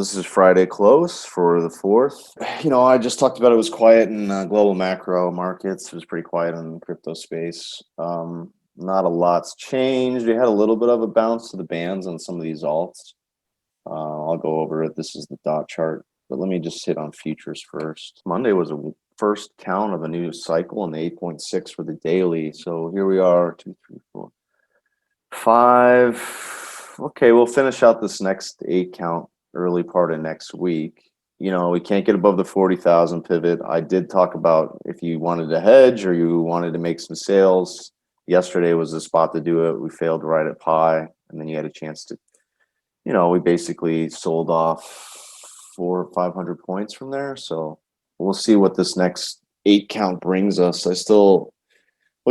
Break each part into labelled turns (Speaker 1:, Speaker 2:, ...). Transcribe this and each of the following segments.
Speaker 1: this is Friday close for the 4th. I just talked about it was quiet in global macro markets. It was pretty quiet in the crypto space. Not a lot's changed. We had a little bit of a bounce to the bands on some of these alts. I'll go over it. This is the dot chart, but let me just hit on futures first. Monday was a first count of a new cycle in the 8.6 for the daily. So here we are, 2, 3, 4, 5. Okay, we'll finish out this next 8 count early part of next week. We can't get above the 40,000 pivot. I did talk about if you wanted to hedge or you wanted to make some sales. Yesterday was the spot to do it. We failed right at pi, and then you had a chance to, we basically sold off 400 or 500 points from there. So we'll see what this next 8 count brings us. We'll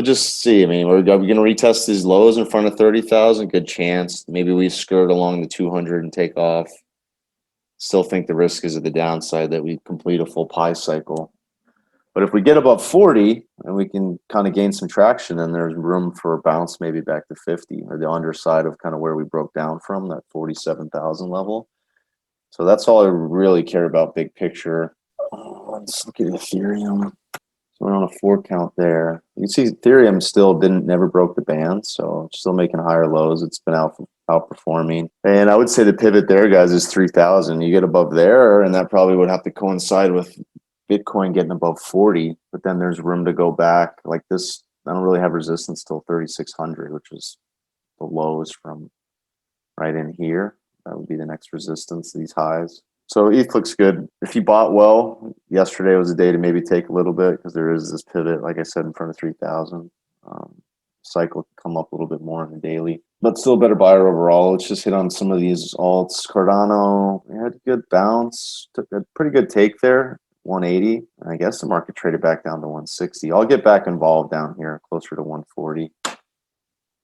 Speaker 1: just see. I mean, we're going to retest these lows in front of 30,000. Good chance. Maybe we skirt along the 200 and take off. Still think the risk is at the downside that we complete a full pi cycle. But if we get above 40 and we can kind of gain some traction, then there's room for a bounce maybe back to 50 or the underside of kind of where we broke down from, that 47,000 level. So that's all I really care about big picture. Let's look at Ethereum. So we're on a 4 count there. You can see Ethereum still never broke the band, so it's still making higher lows. It's been outperforming. And I would say the pivot there, guys, is 3,000. You get above there, and that probably would have to coincide with Bitcoin getting above 40, but then there's room to go back. Like this, I don't really have resistance till 3,600, which is the lows from right in here. That would be the next resistance, these highs. So ETH looks good. If you bought well, yesterday was a day to maybe take a little bit because there is this pivot, like I said, in front of 3,000. Cycle can come up a little bit more in the daily, but still a better buyer overall. Let's just hit on some of these alts. Cardano, we had a good bounce, took a pretty good take there, 180. And I guess the market traded back down to 160. I'll get back involved down here, closer to 140.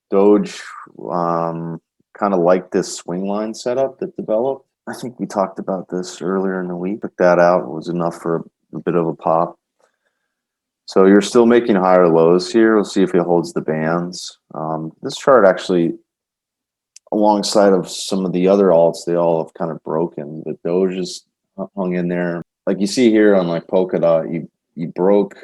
Speaker 1: Doge, kind of like this swing line setup that developed. I think we talked about this earlier in the week. Took that out. It was enough for a bit of a pop. So you're still making higher lows here. We'll see if it holds the bands. This chart actually, alongside of some of the other alts, they all have kind of broken. But Doge is hung in there. Like you see here on like Polkadot, you broke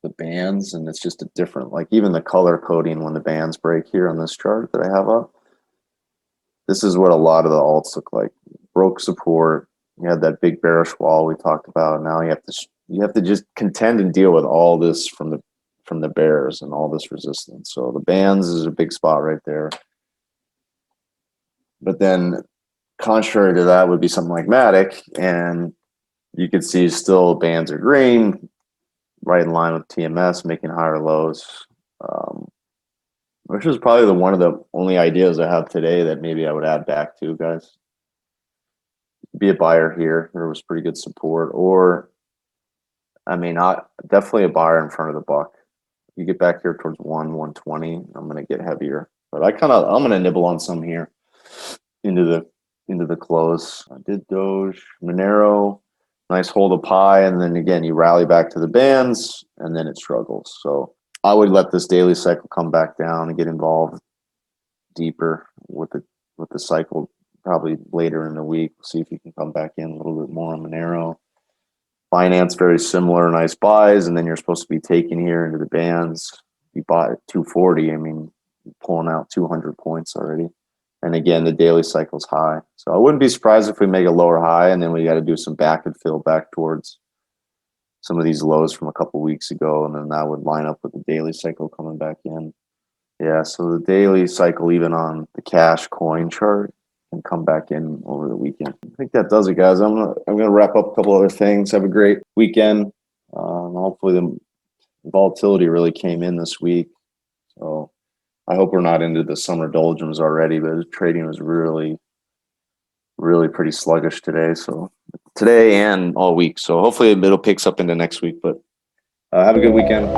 Speaker 1: the bands, and it's just a different, like even the color coding when the bands break here on this chart that I have up. This is what a lot of the alts look like. Broke support. You had that big bearish wall we talked about. Now you have to just contend and deal with all this from the bears and all this resistance. So the bands is a big spot right there. But then contrary to that would be something like Matic, and you could see still bands are green, right in line with TMS, making higher lows. Which is probably one of the only ideas I have today that maybe I would add back to, guys. Be a buyer here. There was pretty good support, or I mean, not definitely a buyer in front of the buck. You get back here towards 120, I'm gonna get heavier. But I'm gonna nibble on some here into the close. I did Doge, Monero, nice hold of pi, and then again you rally back to the bands, and then it struggles. So I would let this daily cycle come back down and get involved deeper with the cycle probably later in the week. See if you can come back in a little bit more on Monero. Binance, very similar, nice buys, and then you're supposed to be taking here into the bands. You bought at 240, I mean, you're pulling out 200 points already. And again, the daily cycle's high. So I wouldn't be surprised if we make a lower high, and then we got to do some back and fill back towards some of these lows from a couple weeks ago, and then that would line up with the daily cycle coming back in. Yeah, so the daily cycle, even on the cash coin chart, can come back in over the weekend. I think that does it, guys. I'm gonna wrap up a couple other things. Have a great weekend. Hopefully the volatility really came in this week. So I hope we're not into the summer doldrums already, but trading was really pretty sluggish today. So today and all week. So hopefully it'll pick up into next week. But have a good weekend.